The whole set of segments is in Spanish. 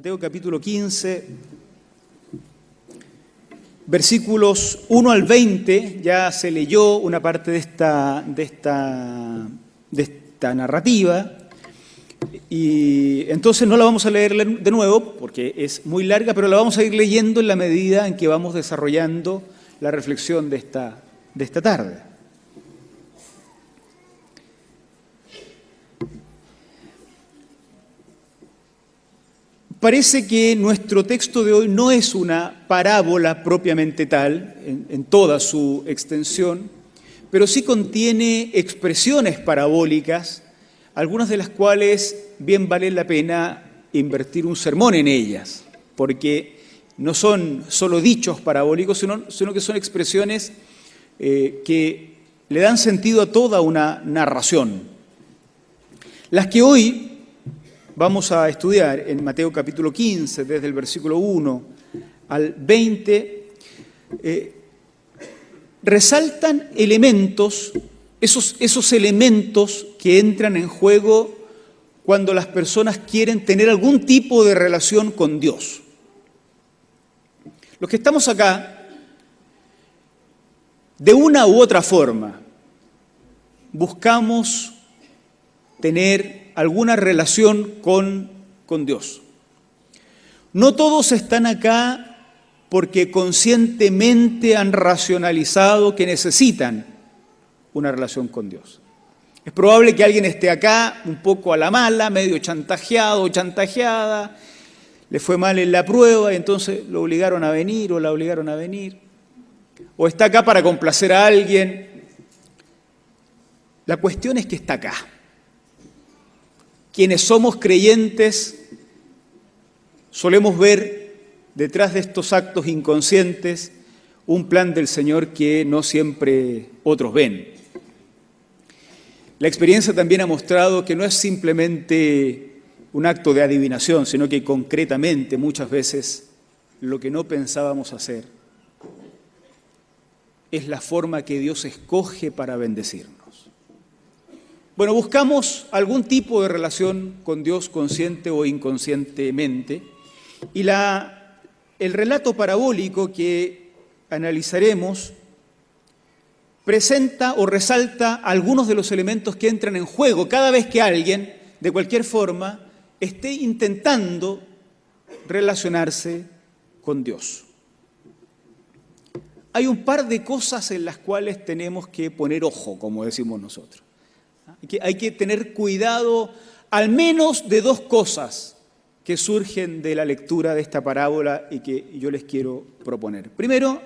Mateo capítulo 15, versículos 1 al 20, ya se leyó una parte de esta narrativa, y entonces no la vamos a leer de nuevo porque es muy larga, pero la vamos a ir leyendo en la medida en que vamos desarrollando la reflexión de esta tarde. Parece que nuestro texto de hoy no es una parábola propiamente tal, en toda su extensión, pero sí contiene expresiones parabólicas, algunas de las cuales bien vale la pena invertir un sermón en ellas, porque no son solo dichos parabólicos, sino que son expresiones que le dan sentido a toda una narración. Las que hoy vamos a estudiar en Mateo capítulo 15, desde el versículo 1 al 20, resaltan elementos, esos elementos que entran en juego cuando las personas quieren tener algún tipo de relación con Dios. Los que estamos acá, de una u otra forma, buscamos tener alguna relación con Dios. No todos están acá porque conscientemente han racionalizado que necesitan una relación con Dios. Es probable que alguien esté acá un poco a la mala, medio chantajeado o chantajeada, le fue mal en la prueba y entonces lo obligaron a venir o la obligaron a venir, o está acá para complacer a alguien. La cuestión es que está acá. Quienes somos creyentes solemos ver detrás de estos actos inconscientes un plan del Señor que no siempre otros ven. La experiencia también ha mostrado que no es simplemente un acto de adivinación, sino que concretamente muchas veces lo que no pensábamos hacer es la forma que Dios escoge para bendecirnos. Bueno, buscamos algún tipo de relación con Dios consciente o inconscientemente, y el relato parabólico que analizaremos presenta o resalta algunos de los elementos que entran en juego cada vez que alguien, de cualquier forma, esté intentando relacionarse con Dios. Hay un par de cosas en las cuales tenemos que poner ojo, como decimos nosotros. Hay que tener cuidado al menos de dos cosas que surgen de la lectura de esta parábola y que yo les quiero proponer. Primero,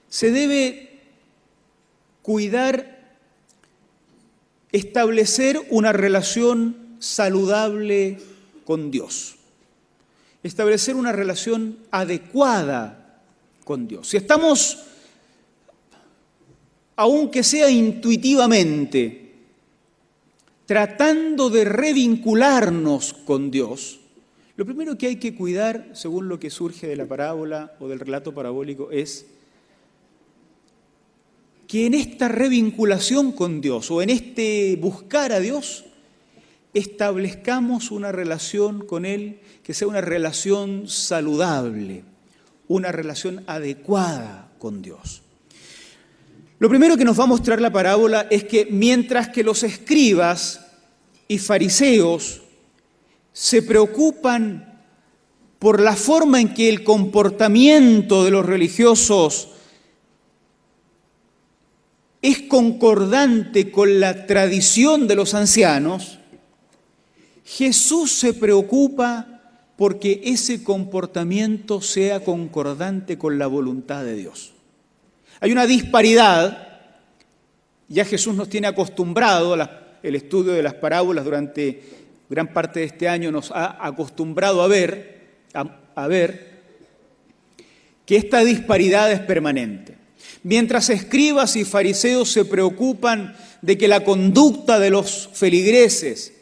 se debe cuidar establecer una relación saludable con Dios, establecer una relación adecuada con Dios. Si estamos, aunque sea intuitivamente, tratando de revincularnos con Dios, lo primero que hay que cuidar, según lo que surge de la parábola o del relato parabólico, es que en esta revinculación con Dios o en este buscar a Dios, establezcamos una relación con Él que sea una relación saludable, una relación adecuada con Dios. Lo primero que nos va a mostrar la parábola es que mientras que los escribas y fariseos se preocupan por la forma en que el comportamiento de los religiosos es concordante con la tradición de los ancianos, Jesús se preocupa porque ese comportamiento sea concordante con la voluntad de Dios. Hay una disparidad, ya Jesús nos tiene acostumbrado, el estudio de las parábolas durante gran parte de este año nos ha acostumbrado a ver que esta disparidad es permanente. Mientras escribas y fariseos se preocupan de que la conducta de los feligreses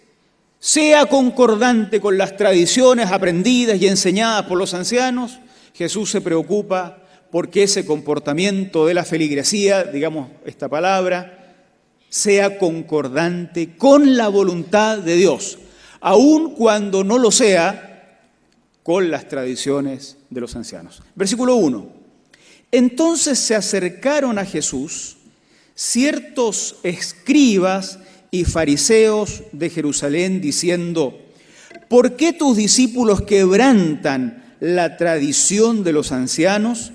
sea concordante con las tradiciones aprendidas y enseñadas por los ancianos, Jesús se preocupa porque ese comportamiento de la feligresía, digamos esta palabra, sea concordante con la voluntad de Dios. Aun cuando no lo sea, con las tradiciones de los ancianos. Versículo 1. Entonces se acercaron a Jesús ciertos escribas y fariseos de Jerusalén diciendo: ¿por qué tus discípulos quebrantan la tradición de los ancianos?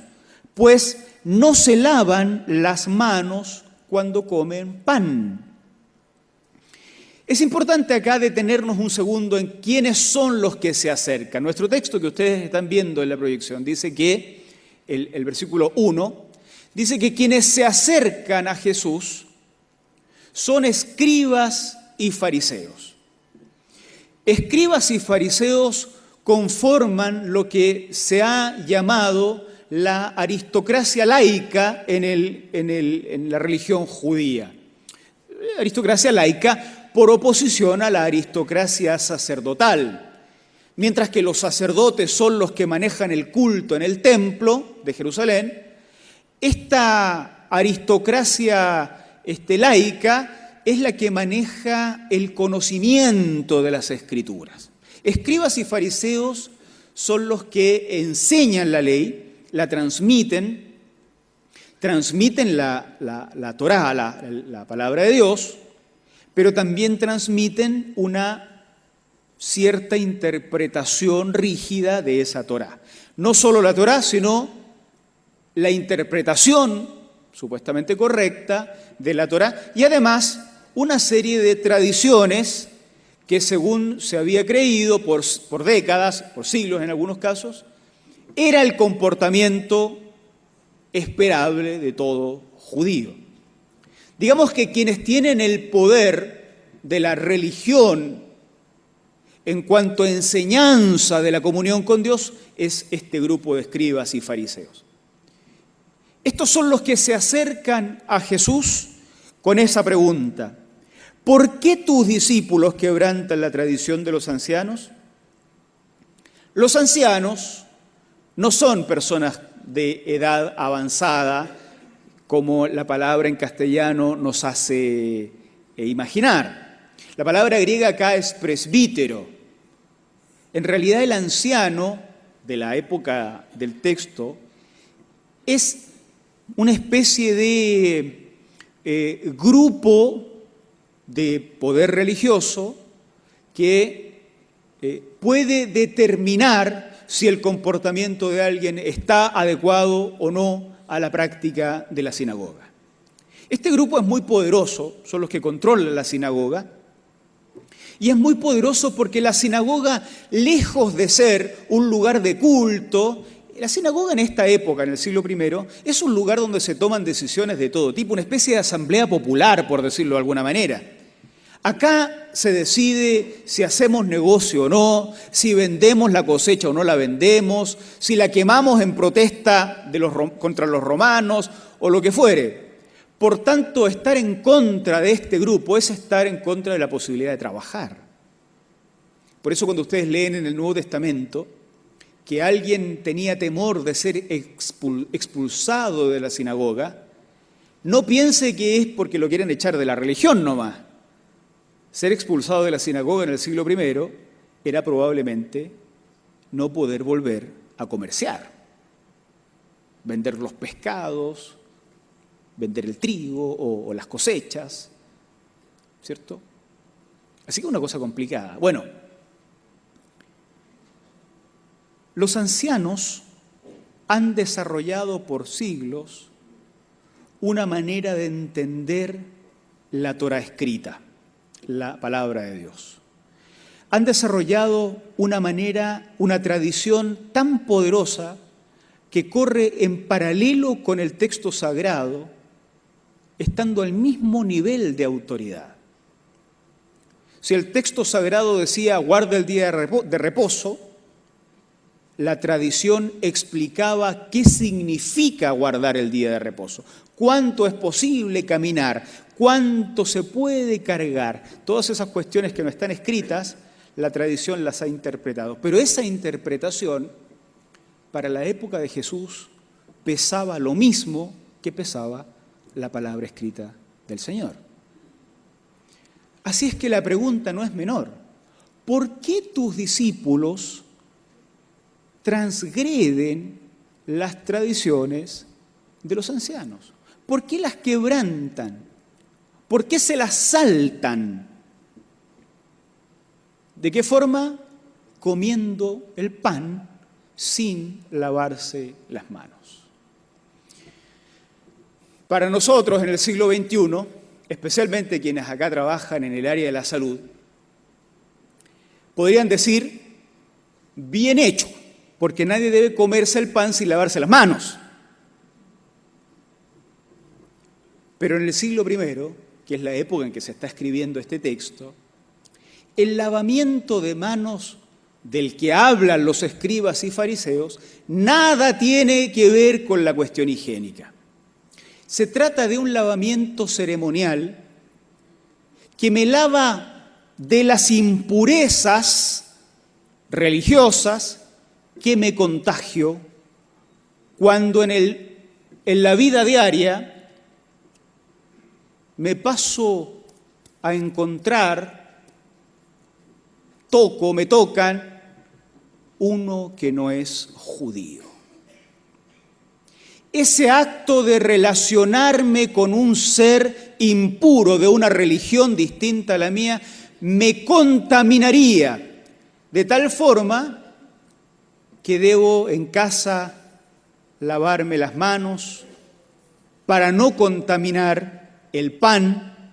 Pues no se lavan las manos cuando comen pan. Es importante acá detenernos un segundo en quiénes son los que se acercan. Nuestro texto que ustedes están viendo en la proyección dice que, el versículo 1, dice que quienes se acercan a Jesús son escribas y fariseos. Escribas y fariseos conforman lo que se ha llamado la aristocracia laica en la religión judía. La aristocracia laica por oposición a la aristocracia sacerdotal. Mientras que los sacerdotes son los que manejan el culto en el templo de Jerusalén, esta aristocracia laica es la que maneja el conocimiento de las Escrituras. Escribas y fariseos son los que enseñan la ley, la transmiten la Torá, la palabra de Dios, pero también transmiten una cierta interpretación rígida de esa Torá. No solo la Torá, sino la interpretación supuestamente correcta de la Torá y además una serie de tradiciones que, según se había creído por décadas, por siglos en algunos casos, era el comportamiento esperable de todo judío. Digamos que quienes tienen el poder de la religión en cuanto a enseñanza de la comunión con Dios es este grupo de escribas y fariseos. Estos son los que se acercan a Jesús con esa pregunta: ¿por qué tus discípulos quebrantan la tradición de los ancianos? Los ancianos no son personas de edad avanzada, como la palabra en castellano nos hace imaginar. La palabra griega acá es presbítero. En realidad el anciano de la época del texto es una especie de grupo de poder religioso que puede determinar si el comportamiento de alguien está adecuado o no a la práctica de la sinagoga. Este grupo es muy poderoso, son los que controlan la sinagoga, y es muy poderoso porque la sinagoga, lejos de ser un lugar de culto, la sinagoga en esta época, en el siglo I, es un lugar donde se toman decisiones de todo tipo, una especie de asamblea popular, por decirlo de alguna manera. Acá se decide si hacemos negocio o no, si vendemos la cosecha o no la vendemos, si la quemamos en protesta contra los romanos o lo que fuere. Por tanto, estar en contra de este grupo es estar en contra de la posibilidad de trabajar. Por eso cuando ustedes leen en el Nuevo Testamento que alguien tenía temor de ser expulsado de la sinagoga, no piense que es porque lo quieren echar de la religión nomás. Ser expulsado de la sinagoga en el siglo I era probablemente no poder volver a comerciar, vender los pescados, vender el trigo o las cosechas, ¿cierto? Así que una cosa complicada. Bueno, los ancianos han desarrollado por siglos una manera de entender la Torá escrita, la palabra de Dios. Han desarrollado una tradición tan poderosa que corre en paralelo con el texto sagrado, estando al mismo nivel de autoridad. Si el texto sagrado decía guarda el día de reposo, la tradición explicaba qué significa guardar el día de reposo, cuánto es posible caminar, cuánto se puede cargar. Todas esas cuestiones que no están escritas, la tradición las ha interpretado. Pero esa interpretación, para la época de Jesús, pesaba lo mismo que pesaba la palabra escrita del Señor. Así es que la pregunta no es menor. ¿Por qué tus discípulos transgreden las tradiciones de los ancianos? ¿Por qué las quebrantan? ¿Por qué se las saltan? ¿De qué forma? Comiendo el pan sin lavarse las manos. Para nosotros en el siglo XXI, especialmente quienes acá trabajan en el área de la salud, podrían decir, bien hecho, porque nadie debe comerse el pan sin lavarse las manos. Pero en el siglo I, que es la época en que se está escribiendo este texto, el lavamiento de manos del que hablan los escribas y fariseos nada tiene que ver con la cuestión higiénica. Se trata de un lavamiento ceremonial que me lava de las impurezas religiosas que me contagio cuando en la vida diaria me paso a encontrar, me tocan uno que no es judío. Ese acto de relacionarme con un ser impuro de una religión distinta a la mía me contaminaría de tal forma que debo en casa lavarme las manos para no contaminar el pan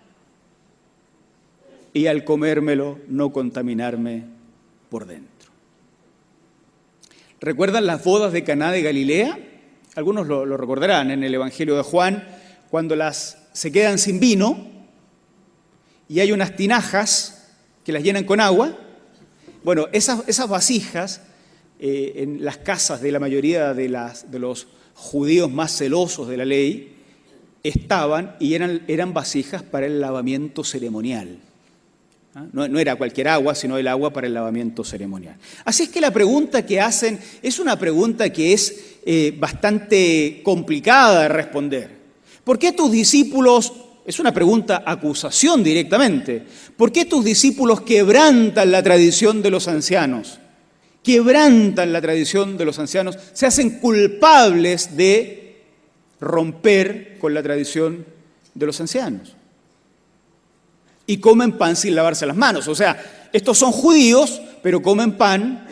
y al comérmelo no contaminarme por dentro. ¿Recuerdan las bodas de Caná de Galilea? Algunos lo recordarán en el Evangelio de Juan, cuando se quedan sin vino y hay unas tinajas que las llenan con agua. Bueno, esas vasijas en las casas de la mayoría de los judíos más celosos de la ley estaban y eran vasijas para el lavamiento ceremonial. No era cualquier agua, sino el agua para el lavamiento ceremonial. Así es que la pregunta que hacen es una pregunta que es bastante complicada de responder. ¿Por qué tus discípulos, es una pregunta acusación directamente, por qué tus discípulos quebrantan la tradición de los ancianos? Quebrantan la tradición de los ancianos, se hacen culpables de romper con la tradición de los ancianos. Y comen pan sin lavarse las manos. O sea, estos son judíos, pero comen pan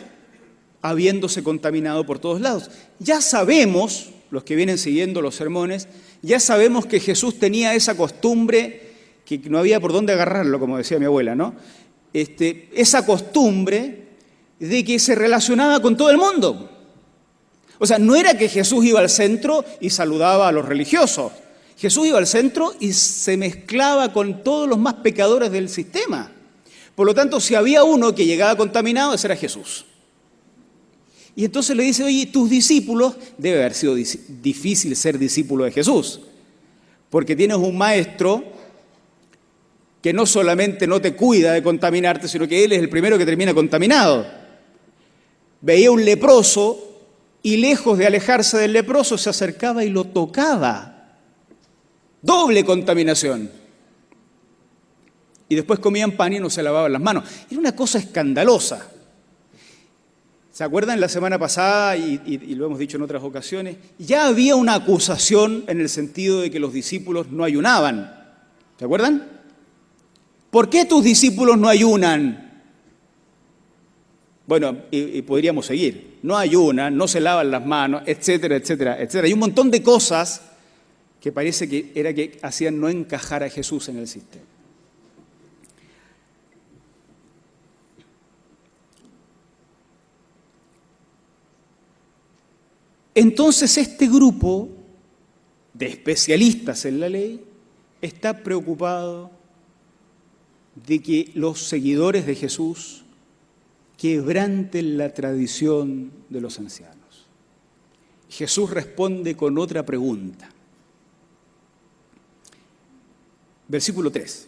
habiéndose contaminado por todos lados. Ya sabemos, los que vienen siguiendo los sermones, ya sabemos que Jesús tenía esa costumbre, que no había por dónde agarrarlo, como decía mi abuela, ¿no? Esa costumbre de que se relacionaba con todo el mundo. O sea, no era que Jesús iba al centro y saludaba a los religiosos. Jesús iba al centro y se mezclaba con todos los más pecadores del sistema. Por lo tanto, si había uno que llegaba contaminado, ese era Jesús. Y entonces le dice, oye, tus discípulos, debe haber sido difícil ser discípulo de Jesús, porque tienes un maestro que no solamente no te cuida de contaminarte, sino que él es el primero que termina contaminado. Veía un leproso y lejos de alejarse del leproso se acercaba y lo tocaba. Doble contaminación. Y después comían pan y no se lavaban las manos. Era una cosa escandalosa. ¿Se acuerdan la semana pasada, y lo hemos dicho en otras ocasiones? Ya había una acusación en el sentido de que los discípulos no ayunaban. ¿Se acuerdan? ¿Por qué tus discípulos no ayunan? Bueno, y podríamos seguir. No ayunan, no se lavan las manos, etcétera, etcétera, etcétera. Hay un montón de cosas que parece que hacían no encajar a Jesús en el sistema. Entonces este grupo de especialistas en la ley está preocupado de que los seguidores de Jesús quebranten la tradición de los ancianos. Jesús responde con otra pregunta. Versículo 3.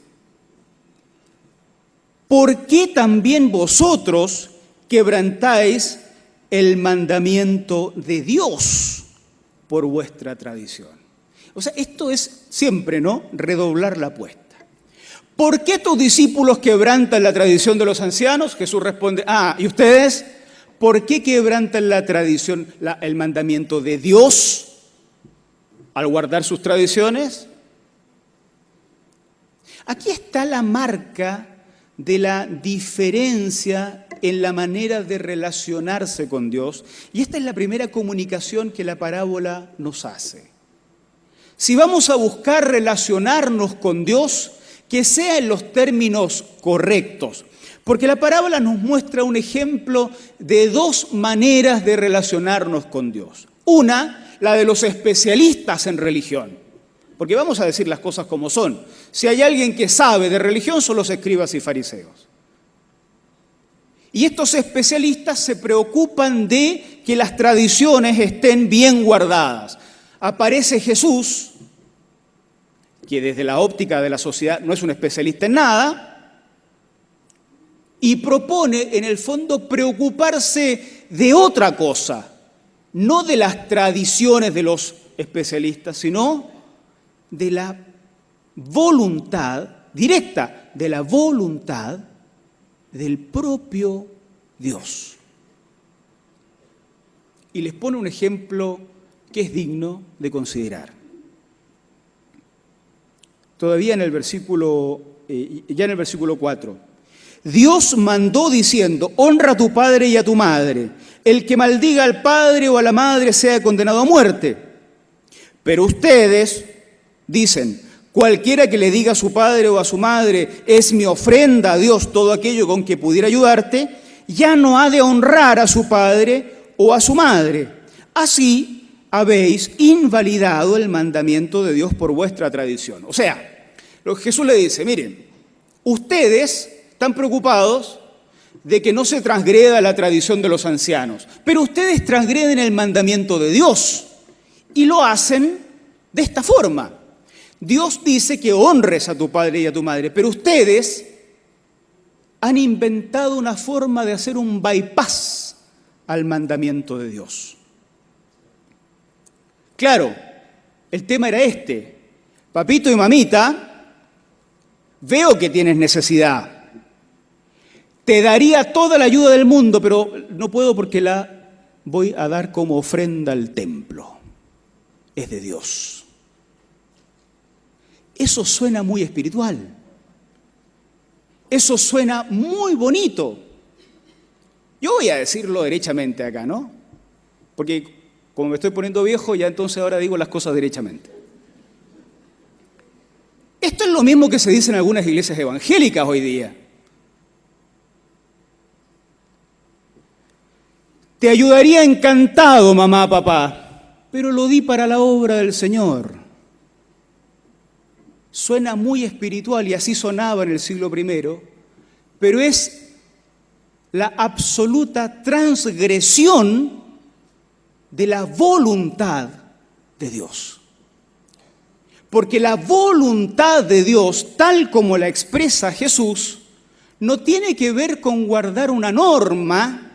¿Por qué también vosotros quebrantáis el mandamiento de Dios por vuestra tradición? O sea, esto es siempre, ¿no? Redoblar la apuesta. ¿Por qué tus discípulos quebrantan la tradición de los ancianos? Jesús responde, ¿y ustedes? ¿por qué quebrantan la tradición, el mandamiento de Dios al guardar sus tradiciones? Aquí está la marca de la diferencia en la manera de relacionarse con Dios, y esta es la primera comunicación que la parábola nos hace. Si vamos a buscar relacionarnos con Dios, que sea en los términos correctos, porque la parábola nos muestra un ejemplo de dos maneras de relacionarnos con Dios. Una, la de los especialistas en religión, porque vamos a decir las cosas como son. Si hay alguien que sabe de religión, son los escribas y fariseos. Y estos especialistas se preocupan de que las tradiciones estén bien guardadas. Aparece Jesús, que desde la óptica de la sociedad no es un especialista en nada, y propone en el fondo preocuparse de otra cosa, no de las tradiciones de los especialistas, sino de la voluntad directa, de la voluntad del propio Dios. Y les pone un ejemplo que es digno de considerar. Todavía en el versículo, ya en el versículo 4. Dios mandó diciendo, honra a tu padre y a tu madre. El que maldiga al padre o a la madre sea condenado a muerte. Pero ustedes dicen, cualquiera que le diga a su padre o a su madre, es mi ofrenda a Dios todo aquello con que pudiera ayudarte, ya no ha de honrar a su padre o a su madre. Así habéis invalidado el mandamiento de Dios por vuestra tradición. O sea, lo que Jesús le dice, miren, ustedes están preocupados de que no se transgreda la tradición de los ancianos, pero ustedes transgreden el mandamiento de Dios y lo hacen de esta forma. Dios dice que honres a tu padre y a tu madre, pero ustedes han inventado una forma de hacer un bypass al mandamiento de Dios. Claro, el tema era este. Papito y mamita, veo que tienes necesidad. Te daría toda la ayuda del mundo, pero no puedo porque la voy a dar como ofrenda al templo. Es de Dios. Eso suena muy espiritual. Eso suena muy bonito. Yo voy a decirlo derechamente acá, ¿no? Porque como me estoy poniendo viejo, ya entonces ahora digo las cosas derechamente. Esto es lo mismo que se dice en algunas iglesias evangélicas hoy día. Te ayudaría encantado, mamá, papá, pero lo di para la obra del Señor. Suena muy espiritual y así sonaba en el siglo I, pero es la absoluta transgresión de la voluntad de Dios. Porque la voluntad de Dios, tal como la expresa Jesús, no tiene que ver con guardar una norma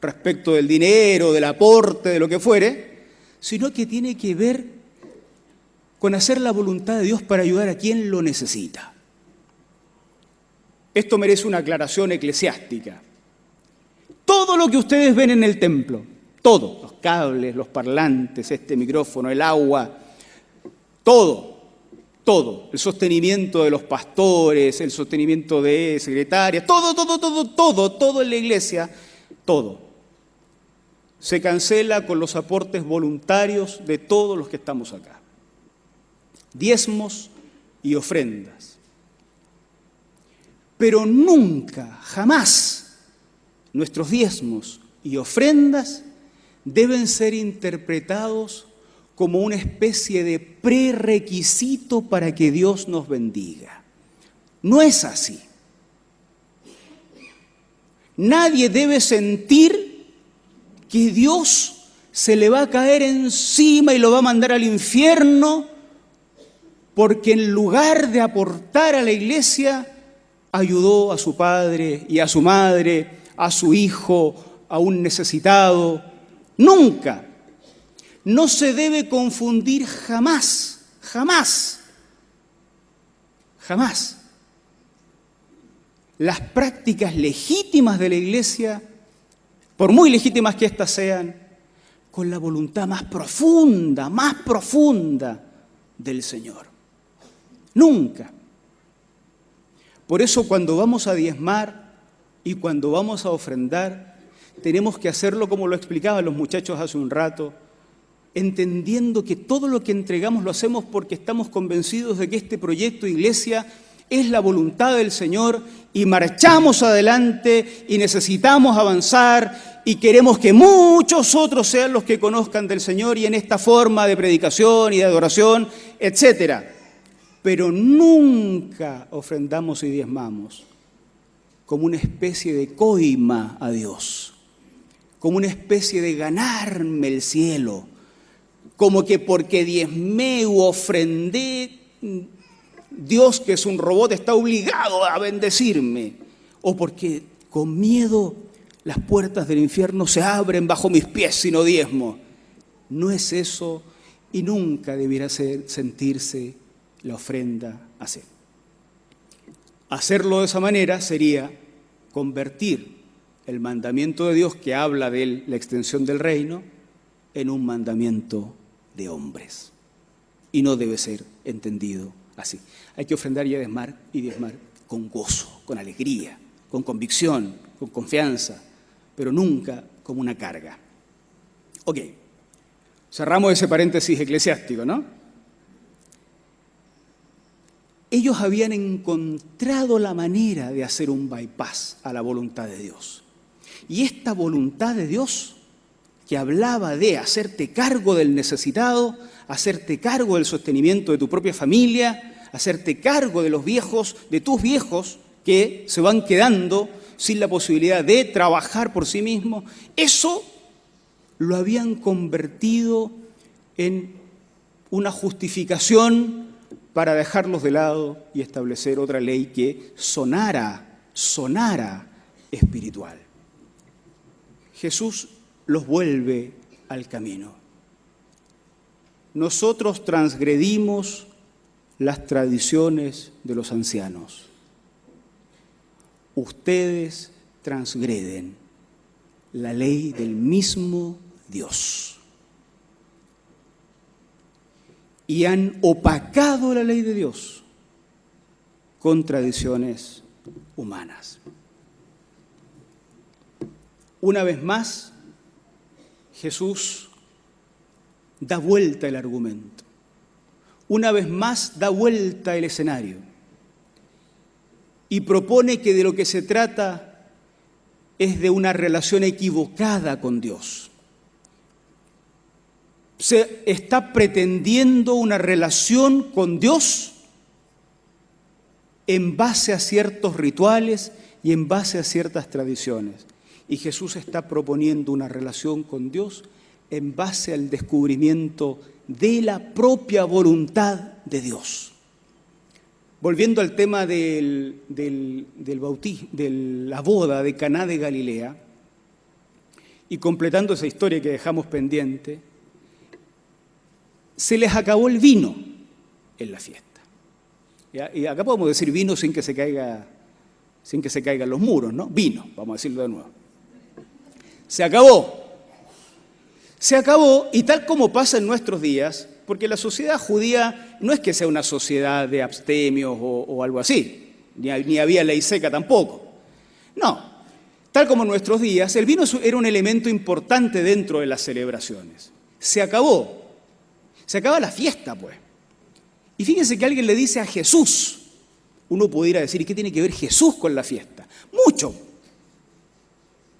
respecto del dinero, del aporte, de lo que fuere, sino que tiene que ver con hacer la voluntad de Dios para ayudar a quien lo necesita. Esto merece una aclaración eclesiástica. Todo lo que ustedes ven en el templo, todo, los cables, los parlantes, este micrófono, el agua, todo, el sostenimiento de los pastores, el sostenimiento de secretarias, todo en la iglesia, todo, se cancela con los aportes voluntarios de todos los que estamos acá. Diezmos y ofrendas. Pero nunca, jamás, nuestros diezmos y ofrendas deben ser interpretados como una especie de prerequisito para que Dios nos bendiga. No es así. Nadie debe sentir que Dios se le va a caer encima y lo va a mandar al infierno porque en lugar de aportar a la iglesia, ayudó a su padre y a su madre, a su hijo, a un necesitado. Nunca. No se debe confundir jamás las prácticas legítimas de la iglesia por muy legítimas que éstas sean, con la voluntad más profunda del Señor. Nunca. Por eso cuando vamos a diezmar y cuando vamos a ofrendar, tenemos que hacerlo como lo explicaban los muchachos hace un rato, entendiendo que todo lo que entregamos lo hacemos porque estamos convencidos de que este proyecto Iglesia es la voluntad del Señor y marchamos adelante y necesitamos avanzar y queremos que muchos otros sean los que conozcan del Señor y en esta forma de predicación y de adoración, etcétera. Pero nunca ofrendamos y diezmamos como una especie de coima a Dios, como una especie de ganarme el cielo, como que porque diezmé u ofrendé, Dios, que es un robot, está obligado a bendecirme, o porque con miedo las puertas del infierno se abren bajo mis pies si no diezmo. No es eso y nunca debiera sentirse la ofrenda así. Hacerlo de esa manera sería convertir el mandamiento de Dios que habla de la extensión del reino en un mandamiento de hombres. Y no debe ser entendido así. Hay que ofrendar y diezmar con gozo, con alegría, con convicción, con confianza, pero nunca como una carga. Ok, cerramos ese paréntesis eclesiástico, ¿no? Ellos habían encontrado la manera de hacer un bypass a la voluntad de Dios. Y esta voluntad de Dios, que hablaba de hacerte cargo del necesitado, hacerte cargo del sostenimiento de tu propia familia, hacerte cargo de los viejos, de tus viejos que se van quedando sin la posibilidad de trabajar por sí mismos, eso lo habían convertido en una justificación para dejarlos de lado y establecer otra ley que sonara espiritual. Jesús los vuelve al camino. Nosotros transgredimos las tradiciones de los ancianos. Ustedes transgreden la ley del mismo Dios. Y han opacado la ley de Dios con tradiciones humanas. Una vez más, Jesús da vuelta el argumento. Una vez más da vuelta el escenario y propone que de lo que se trata es de una relación equivocada con Dios. Se está pretendiendo una relación con Dios en base a ciertos rituales y en base a ciertas tradiciones. Y Jesús está proponiendo una relación con Dios en base al descubrimiento de la propia voluntad de Dios. Volviendo al tema del bautismo, de la boda de Caná de Galilea, y completando esa historia que dejamos pendiente, se les acabó el vino en la fiesta. Y acá podemos decir vino sin que se caigan los muros, ¿no? Vino, vamos a decirlo de nuevo. Se acabó, y tal como pasa en nuestros días, porque la sociedad judía no es que sea una sociedad de abstemios o algo así, ni había ley seca tampoco. No, tal como en nuestros días, el vino era un elemento importante dentro de las celebraciones. Se acabó, se acaba la fiesta, pues. Y fíjense que alguien le dice a Jesús, uno pudiera decir, ¿y qué tiene que ver Jesús con la fiesta? Mucho.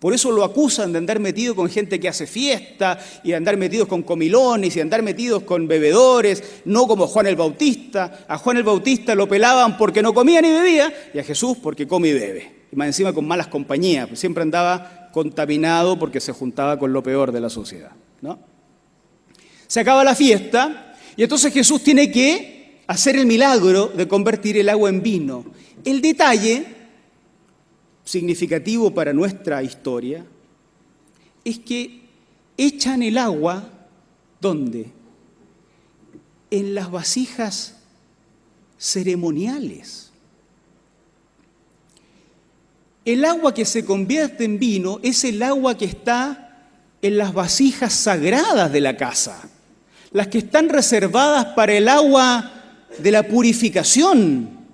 Por eso lo acusan de andar metido con gente que hace fiesta y de andar metidos con comilones y de andar metidos con bebedores, no como Juan el Bautista. A Juan el Bautista lo pelaban porque no comía ni bebía y a Jesús porque come y bebe. Y más encima con malas compañías, pues siempre andaba contaminado porque se juntaba con lo peor de la sociedad, ¿no? Se acaba la fiesta y entonces Jesús tiene que hacer el milagro de convertir el agua en vino. El detalle significativo para nuestra historia es que echan el agua, ¿dónde? En las vasijas ceremoniales. El agua que se convierte en vino es el agua que está en las vasijas sagradas de la casa, las que están reservadas para el agua de la purificación,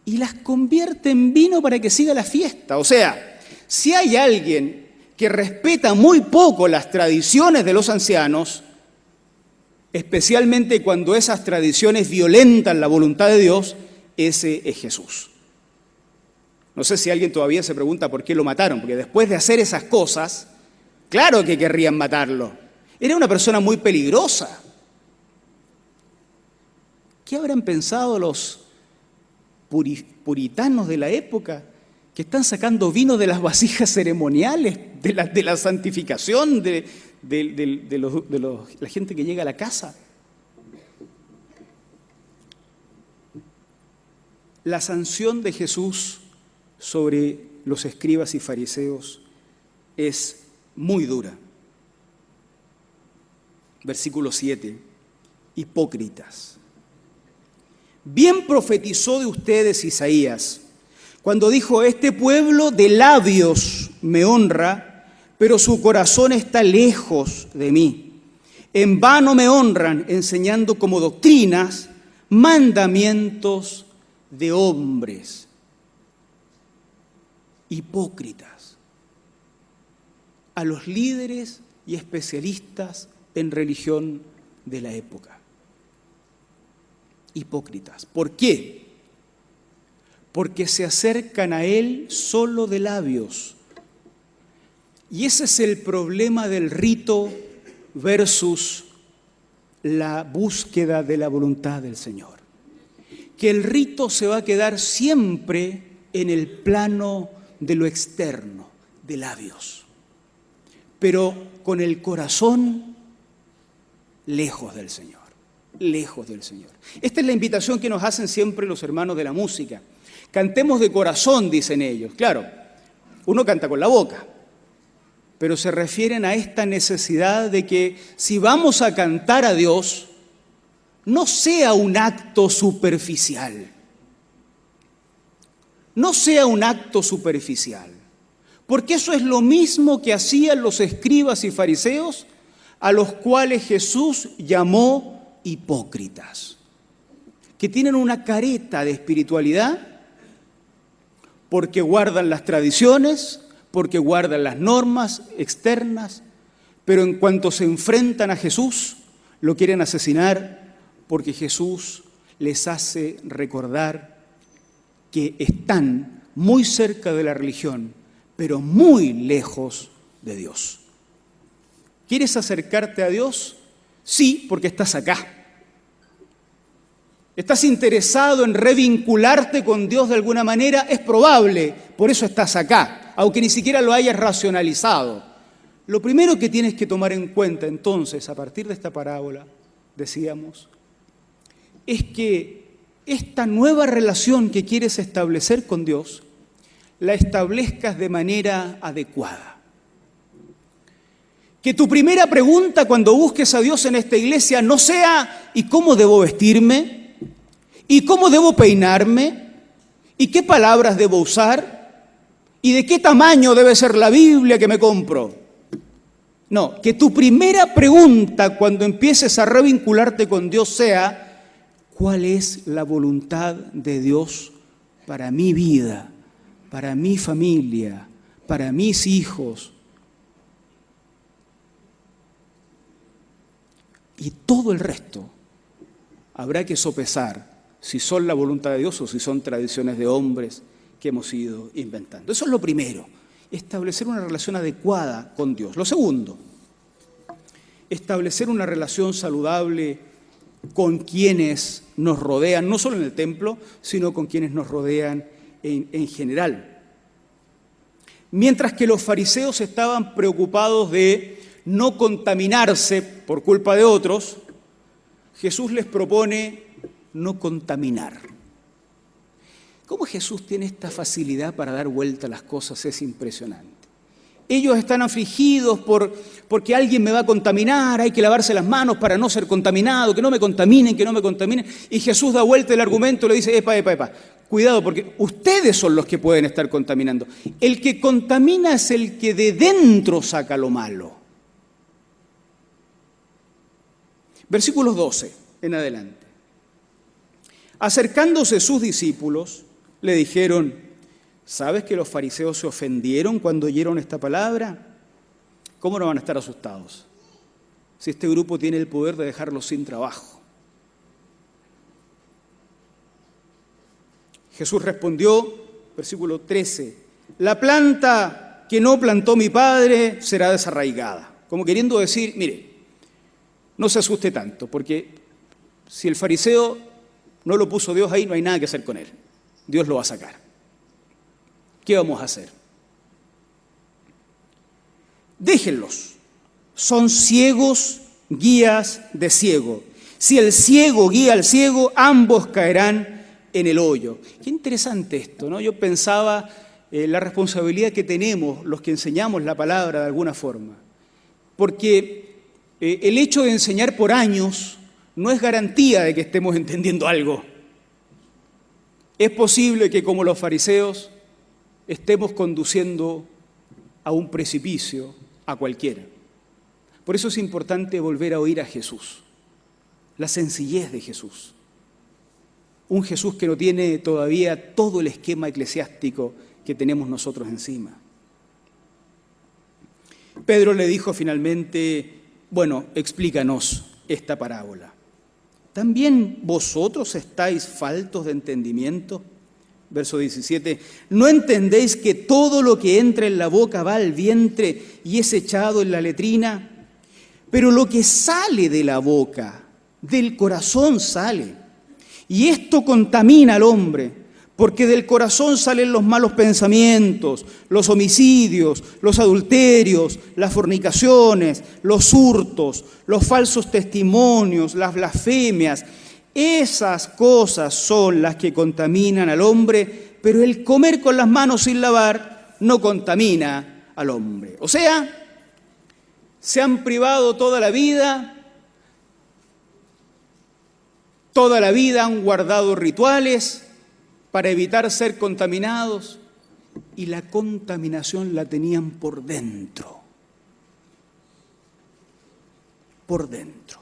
y las convierte en vino para que siga la fiesta. O sea, si hay alguien que respeta muy poco las tradiciones de los ancianos, especialmente cuando esas tradiciones violentan la voluntad de Dios, ese es Jesús. No sé si alguien todavía se pregunta por qué lo mataron, porque después de hacer esas cosas, claro que querrían matarlo. Era una persona muy peligrosa. ¿Qué habrán pensado los puritanos de la época que están sacando vino de las vasijas ceremoniales, de la santificación de la gente que llega a la casa? La sanción de Jesús sobre los escribas y fariseos es muy dura. Versículo 7. Hipócritas. Bien profetizó de ustedes Isaías, cuando dijo: este pueblo de labios me honra, pero su corazón está lejos de mí. En vano me honran, enseñando como doctrinas mandamientos de hombres. Hipócritas. A los líderes y especialistas en religión de la época. Hipócritas. ¿Por qué? Porque se acercan a Él solo de labios. Y ese es el problema del rito versus la búsqueda de la voluntad del Señor. Que el rito se va a quedar siempre en el plano de lo externo, de labios, pero con el corazón lejos del Señor. Lejos del Señor. Esta es la invitación que nos hacen siempre los hermanos de la música. Cantemos de corazón, dicen ellos. Claro, uno canta con la boca, pero se refieren a esta necesidad de que si vamos a cantar a Dios, no sea un acto superficial. No sea un acto superficial. Porque eso es lo mismo que hacían los escribas y fariseos, a los cuales Jesús llamó hipócritas, que tienen una careta de espiritualidad porque guardan las tradiciones, porque guardan las normas externas, pero en cuanto se enfrentan a Jesús, lo quieren asesinar porque Jesús les hace recordar que están muy cerca de la religión, pero muy lejos de Dios. ¿Quieres acercarte a Dios? Sí, porque estás acá. ¿Estás interesado en revincularte con Dios de alguna manera? Es probable, por eso estás acá, aunque ni siquiera lo hayas racionalizado. Lo primero que tienes que tomar en cuenta entonces, a partir de esta parábola, decíamos, es que esta nueva relación que quieres establecer con Dios, la establezcas de manera adecuada. Que tu primera pregunta cuando busques a Dios en esta iglesia no sea ¿y cómo debo vestirme? ¿Y cómo debo peinarme? ¿Y qué palabras debo usar? ¿Y de qué tamaño debe ser la Biblia que me compro? No, que tu primera pregunta cuando empieces a revincularte con Dios sea ¿cuál es la voluntad de Dios para mi vida, para mi familia, para mis hijos? Y todo el resto habrá que sopesar si son la voluntad de Dios o si son tradiciones de hombres que hemos ido inventando. Eso es lo primero, establecer una relación adecuada con Dios. Lo segundo, establecer una relación saludable con quienes nos rodean, no solo en el templo, sino con quienes nos rodean en general. Mientras que los fariseos estaban preocupados de no contaminarse por culpa de otros, Jesús les propone no contaminar. ¿Cómo Jesús tiene esta facilidad para dar vuelta a las cosas? Es impresionante. Ellos están afligidos porque alguien me va a contaminar, hay que lavarse las manos para no ser contaminado, que no me contaminen, que no me contaminen. Y Jesús da vuelta el argumento y le dice, epa, cuidado, porque ustedes son los que pueden estar contaminando. El que contamina es el que de dentro saca lo malo. Versículos 12 en adelante. Acercándose sus discípulos, le dijeron: ¿sabes que los fariseos se ofendieron cuando oyeron esta palabra? ¿Cómo no van a estar asustados si este grupo tiene el poder de dejarlos sin trabajo? Jesús respondió, versículo 13, la planta que no plantó mi Padre será desarraigada. Como queriendo decir, mire, no se asuste tanto, porque si el fariseo no lo puso Dios ahí, no hay nada que hacer con él. Dios lo va a sacar. ¿Qué vamos a hacer? Déjenlos. Son ciegos, guías de ciego. Si el ciego guía al ciego, ambos caerán en el hoyo. Qué interesante esto, ¿no? Yo pensaba la responsabilidad que tenemos los que enseñamos la palabra de alguna forma. Porque el hecho de enseñar por años no es garantía de que estemos entendiendo algo. Es posible que, como los fariseos, estemos conduciendo a un precipicio a cualquiera. Por eso es importante volver a oír a Jesús, la sencillez de Jesús. Un Jesús que no tiene todavía todo el esquema eclesiástico que tenemos nosotros encima. Pedro le dijo finalmente, bueno, explícanos esta parábola. ¿También vosotros estáis faltos de entendimiento? Verso 17, ¿no entendéis que todo lo que entra en la boca va al vientre y es echado en la letrina? Pero lo que sale de la boca, del corazón sale. Y esto contamina al hombre, porque del corazón salen los malos pensamientos, los homicidios, los adulterios, las fornicaciones, los hurtos, los falsos testimonios, las blasfemias. Esas cosas son las que contaminan al hombre, pero el comer con las manos sin lavar no contamina al hombre. O sea, se han privado toda la vida han guardado rituales para evitar ser contaminados y la contaminación la tenían por dentro. Por dentro.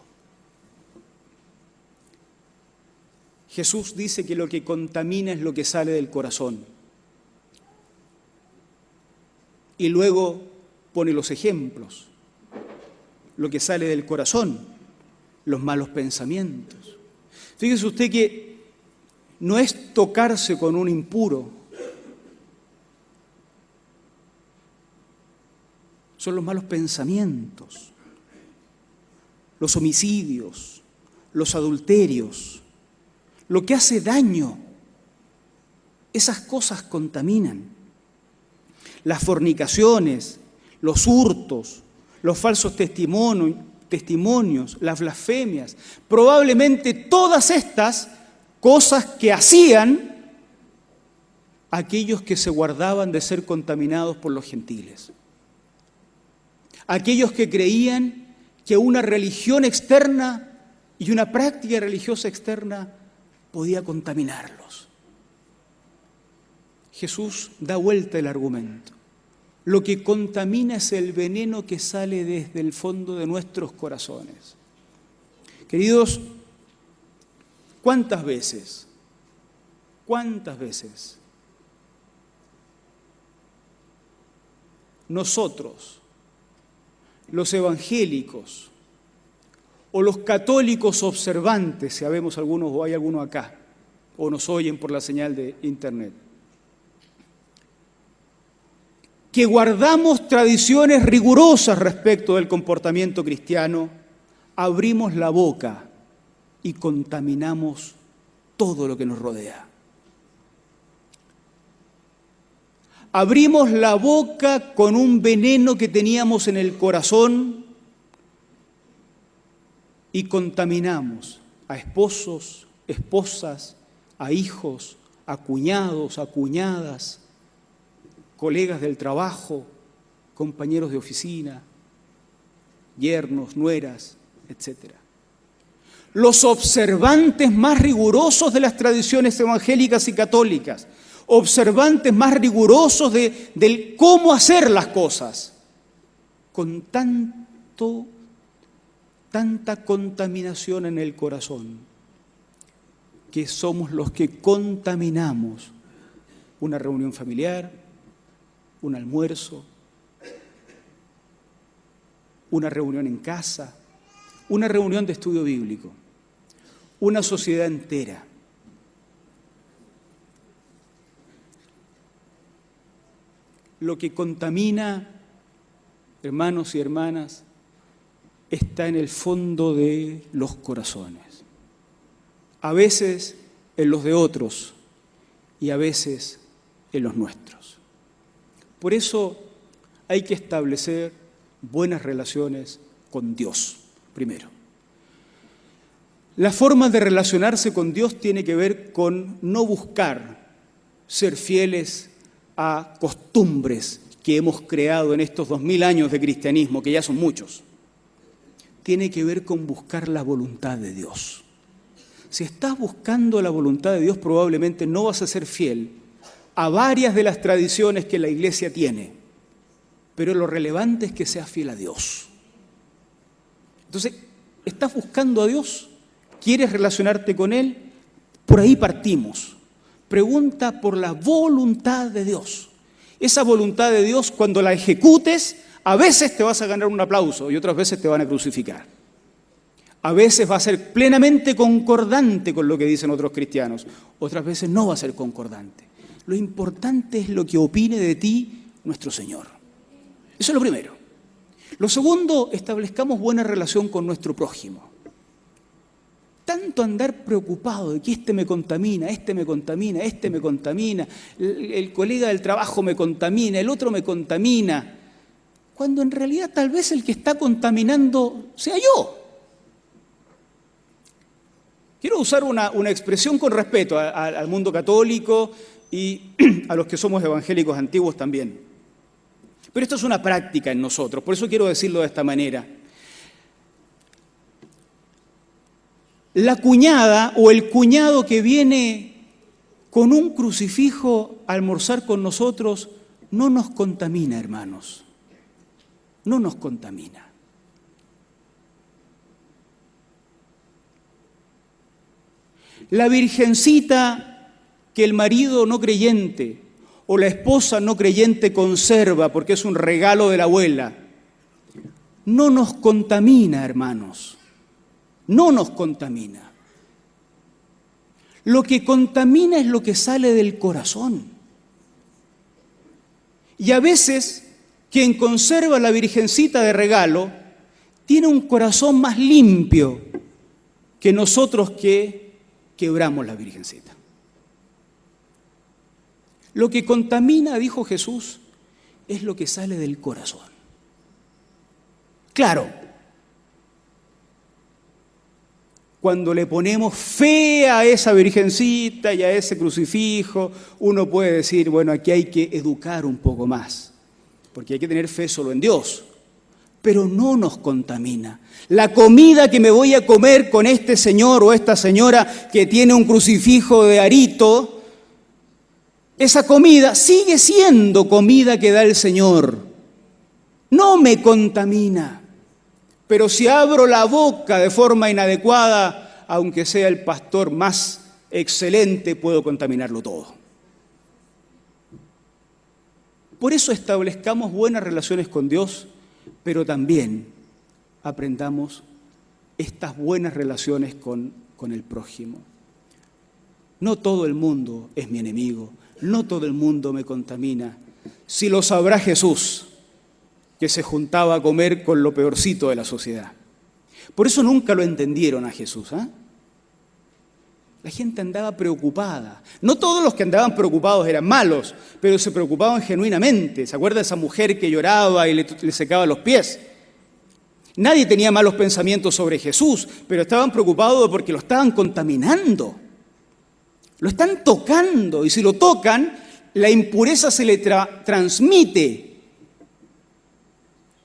Jesús dice que lo que contamina es lo que sale del corazón. Y luego pone los ejemplos. Lo que sale del corazón, los malos pensamientos. Fíjese usted que no es tocarse con un impuro, son los malos pensamientos, los homicidios, los adulterios, lo que hace daño. Esas cosas contaminan. Las fornicaciones, los hurtos, los falsos testimonios, las blasfemias, probablemente todas estas cosas que hacían aquellos que se guardaban de ser contaminados por los gentiles. Aquellos que creían que una religión externa y una práctica religiosa externa podía contaminarlos. Jesús da vuelta el argumento. Lo que contamina es el veneno que sale desde el fondo de nuestros corazones. Queridos, ¿cuántas veces nosotros, los evangélicos o los católicos observantes, si habemos algunos o hay alguno acá, o nos oyen por la señal de internet, que guardamos tradiciones rigurosas respecto del comportamiento cristiano, abrimos la boca y contaminamos todo lo que nos rodea? Abrimos la boca con un veneno que teníamos en el corazón y contaminamos a esposos, esposas, a hijos, a cuñados, a cuñadas, colegas del trabajo, compañeros de oficina, yernos, nueras, etc. los observantes más rigurosos de las tradiciones evangélicas y católicas, observantes más rigurosos del cómo hacer las cosas, con tanta contaminación en el corazón, que somos los que contaminamos una reunión familiar, un almuerzo, una reunión en casa, una reunión de estudio bíblico, una sociedad entera. Lo que contamina, hermanos y hermanas, está en el fondo de los corazones. A veces en los de otros y a veces en los nuestros. Por eso hay que establecer buenas relaciones con Dios, primero. La forma de relacionarse con Dios tiene que ver con no buscar ser fieles a costumbres que hemos creado en estos 2000 años de cristianismo, que ya son muchos. Tiene que ver con buscar la voluntad de Dios. Si estás buscando la voluntad de Dios, probablemente no vas a ser fiel a varias de las tradiciones que la Iglesia tiene, pero lo relevante es que seas fiel a Dios. Entonces, ¿estás buscando a Dios? ¿Quieres relacionarte con Él? Por ahí partimos. Pregunta por la voluntad de Dios. Esa voluntad de Dios, cuando la ejecutes, a veces te vas a ganar un aplauso y otras veces te van a crucificar. A veces va a ser plenamente concordante con lo que dicen otros cristianos, otras veces no va a ser concordante. Lo importante es lo que opine de ti nuestro Señor. Eso es lo primero. Lo segundo, establezcamos buena relación con nuestro prójimo. Tanto andar preocupado de que este me contamina, el colega del trabajo me contamina, el otro me contamina, cuando en realidad tal vez el que está contaminando sea yo. Quiero usar una expresión con respeto al mundo católico y a los que somos evangélicos antiguos también. Pero esto es una práctica en nosotros, por eso quiero decirlo de esta manera. La cuñada o el cuñado que viene con un crucifijo a almorzar con nosotros no nos contamina, hermanos. No nos contamina. La virgencita que el marido no creyente o la esposa no creyente conserva porque es un regalo de la abuela, no nos contamina, hermanos. No nos contamina. Lo que contamina es lo que sale del corazón. Y a veces, quien conserva la virgencita de regalo tiene un corazón más limpio que nosotros que quebramos la virgencita. Lo que contamina, dijo Jesús, es lo que sale del corazón. Claro, cuando le ponemos fe a esa virgencita y a ese crucifijo, uno puede decir, bueno, aquí hay que educar un poco más, porque hay que tener fe solo en Dios, pero no nos contamina. La comida que me voy a comer con este señor o esta señora que tiene un crucifijo de arito, esa comida sigue siendo comida que da el Señor. No me contamina. Pero si abro la boca de forma inadecuada, aunque sea el pastor más excelente, puedo contaminarlo todo. Por eso establezcamos buenas relaciones con Dios, pero también aprendamos estas buenas relaciones con el prójimo. No todo el mundo es mi enemigo, no todo el mundo me contamina. Si lo sabrá Jesús, que se juntaba a comer con lo peorcito de la sociedad. Por eso nunca lo entendieron a Jesús. La gente andaba preocupada. No todos los que andaban preocupados eran malos, pero se preocupaban genuinamente. ¿Se acuerda de esa mujer que lloraba y le secaba los pies? Nadie tenía malos pensamientos sobre Jesús, pero estaban preocupados porque lo estaban contaminando. Lo están tocando y si lo tocan, la impureza se le transmite.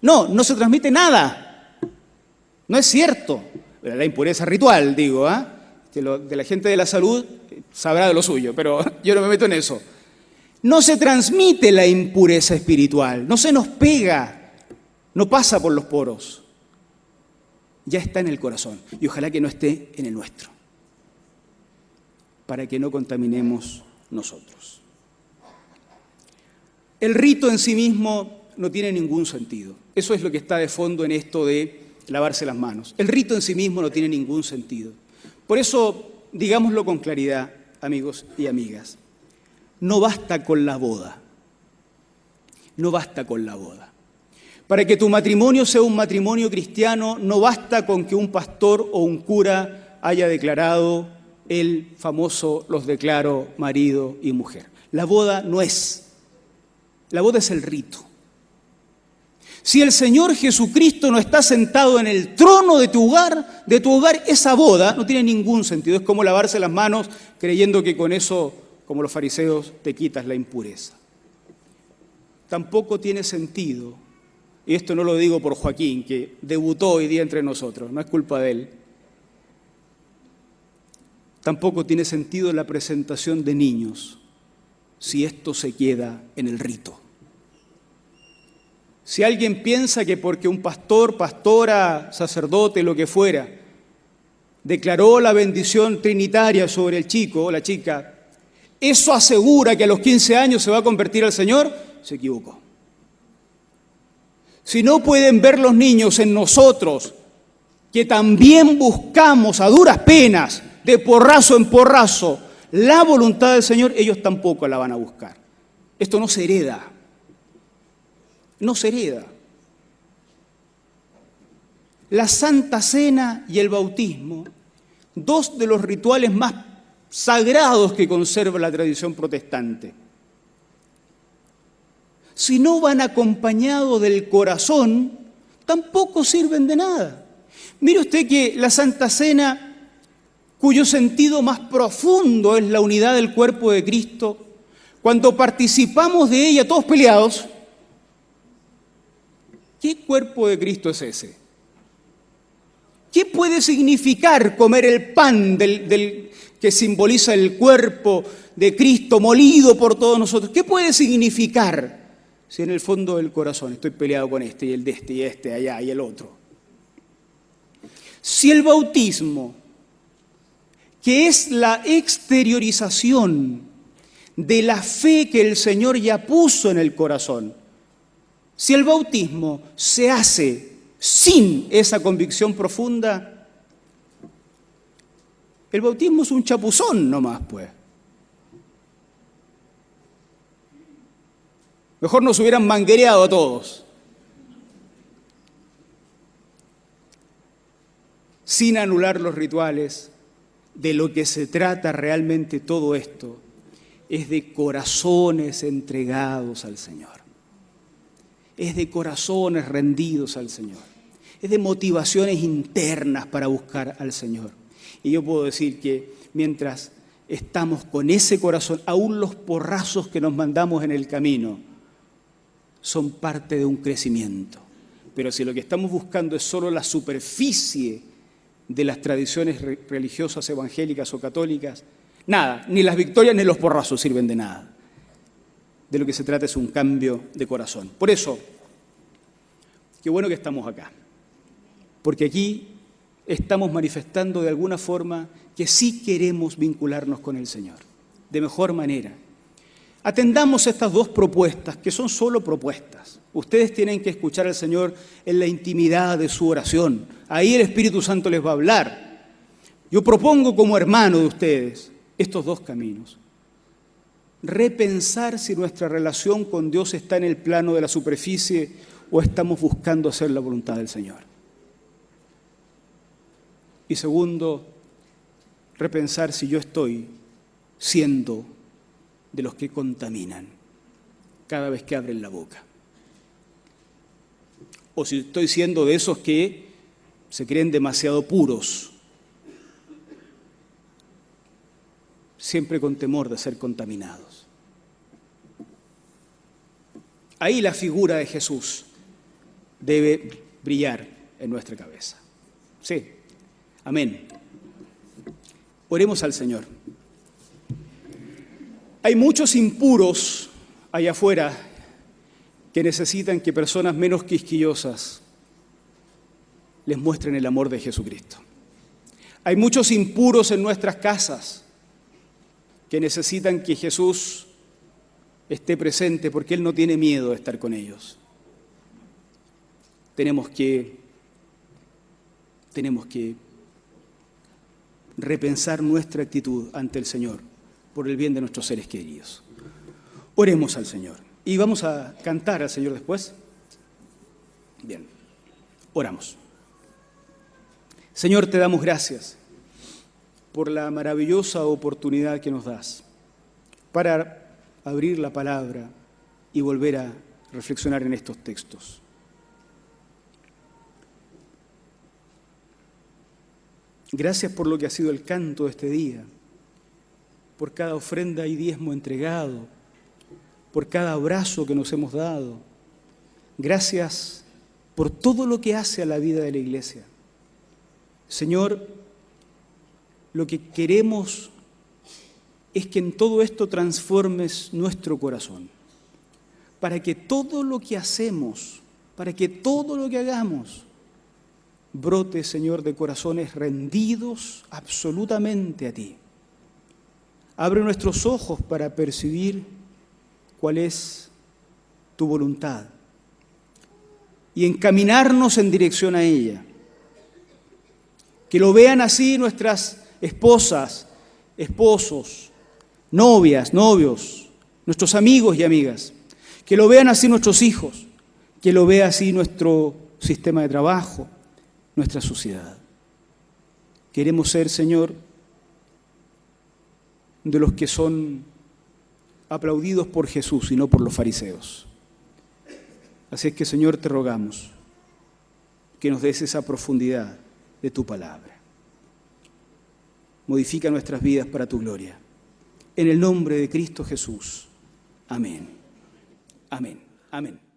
No se transmite nada. No es cierto. La impureza ritual, digo, de la gente de la salud sabrá de lo suyo, pero yo no me meto en eso. No se transmite la impureza espiritual, no se nos pega, no pasa por los poros. Ya está en el corazón y ojalá que no esté en el nuestro, para que no contaminemos nosotros. El rito en sí mismo no tiene ningún sentido. Eso es lo que está de fondo en esto de lavarse las manos. El rito en sí mismo no tiene ningún sentido. Por eso, digámoslo con claridad, amigos y amigas, no basta con la boda. No basta con la boda. Para que tu matrimonio sea un matrimonio cristiano, no basta con que un pastor o un cura haya declarado el famoso los declaro marido y mujer. La boda no es. La boda es el rito. Si el Señor Jesucristo no está sentado en el trono de tu hogar, esa boda no tiene ningún sentido. Es como lavarse las manos creyendo que con eso, como los fariseos, te quitas la impureza. Tampoco tiene sentido, y esto no lo digo por Joaquín, que debutó hoy día entre nosotros, no es culpa de él. Tampoco tiene sentido la presentación de niños si esto se queda en el rito. Si alguien piensa que porque un pastor, pastora, sacerdote, lo que fuera, declaró la bendición trinitaria sobre el chico o la chica, eso asegura que a los 15 años se va a convertir al Señor, se equivocó. Si no pueden ver los niños en nosotros, que también buscamos a duras penas, de porrazo en porrazo, la voluntad del Señor, ellos tampoco la van a buscar. Esto no se hereda. No se hereda. La Santa Cena y el bautismo, dos de los rituales más sagrados que conserva la tradición protestante, si no van acompañados del corazón, tampoco sirven de nada. Mire usted que la Santa Cena, cuyo sentido más profundo es la unidad del cuerpo de Cristo, cuando participamos de ella todos peleados, ¿qué cuerpo de Cristo es ese? ¿Qué puede significar comer el pan que simboliza el cuerpo de Cristo molido por todos nosotros? ¿Qué puede significar si en el fondo del corazón estoy peleado con este y el de este y este allá y el otro? Si el bautismo, que es la exteriorización de la fe que el Señor ya puso en el corazón, si el bautismo se hace sin esa convicción profunda, el bautismo es un chapuzón nomás, pues. Mejor nos hubieran manguereado a todos. Sin anular los rituales, de lo que se trata realmente todo esto es de corazones entregados al Señor. Es de corazones rendidos al Señor. Es de motivaciones internas para buscar al Señor. Y yo puedo decir que mientras estamos con ese corazón, aún los porrazos que nos mandamos en el camino son parte de un crecimiento. Pero si lo que estamos buscando es solo la superficie de las tradiciones religiosas evangélicas o católicas, nada, ni las victorias ni los porrazos sirven de nada. De lo que se trata es un cambio de corazón. Por eso, qué bueno que estamos acá, porque aquí estamos manifestando de alguna forma que sí queremos vincularnos con el Señor, de mejor manera. Atendamos estas dos propuestas, que son solo propuestas. Ustedes tienen que escuchar al Señor en la intimidad de su oración. Ahí el Espíritu Santo les va a hablar. Yo propongo como hermano de ustedes estos dos caminos. Repensar si nuestra relación con Dios está en el plano de la superficie o estamos buscando hacer la voluntad del Señor. Y segundo, repensar si yo estoy siendo de los que contaminan cada vez que abren la boca. O si estoy siendo de esos que se creen demasiado puros, siempre con temor de ser contaminados. Ahí la figura de Jesús debe brillar en nuestra cabeza. Sí, Amén. Oremos al Señor. Hay muchos impuros allá afuera que necesitan que personas menos quisquillosas les muestren el amor de Jesucristo. Hay muchos impuros en nuestras casas que necesitan que Jesús esté presente porque Él no tiene miedo de estar con ellos. Tenemos que repensar nuestra actitud ante el Señor por el bien de nuestros seres queridos. Oremos al Señor. Y vamos a cantar al Señor después. Bien, oramos. Señor, te damos gracias por la maravillosa oportunidad que nos das para abrir la palabra y volver a reflexionar en estos textos. Gracias por lo que ha sido el canto de este día, por cada ofrenda y diezmo entregado, por cada abrazo que nos hemos dado. Gracias por todo lo que hace a la vida de la iglesia. Señor, lo que queremos es que en todo esto transformes nuestro corazón, para que todo lo que hacemos, para que todo lo que hagamos, brote, Señor, de corazones rendidos absolutamente a ti. Abre nuestros ojos para percibir cuál es tu voluntad y encaminarnos en dirección a ella. Que lo vean así nuestras esposas, esposos, novias, novios, nuestros amigos y amigas. Que lo vean así nuestros hijos, que lo vea así nuestro sistema de trabajo, nuestra sociedad. Queremos ser, Señor, de los que son aplaudidos por Jesús y no por los fariseos. Así es que, Señor, te rogamos que nos des esa profundidad de tu palabra. Modifica nuestras vidas para tu gloria. En el nombre de Cristo Jesús. Amén. Amén. Amén.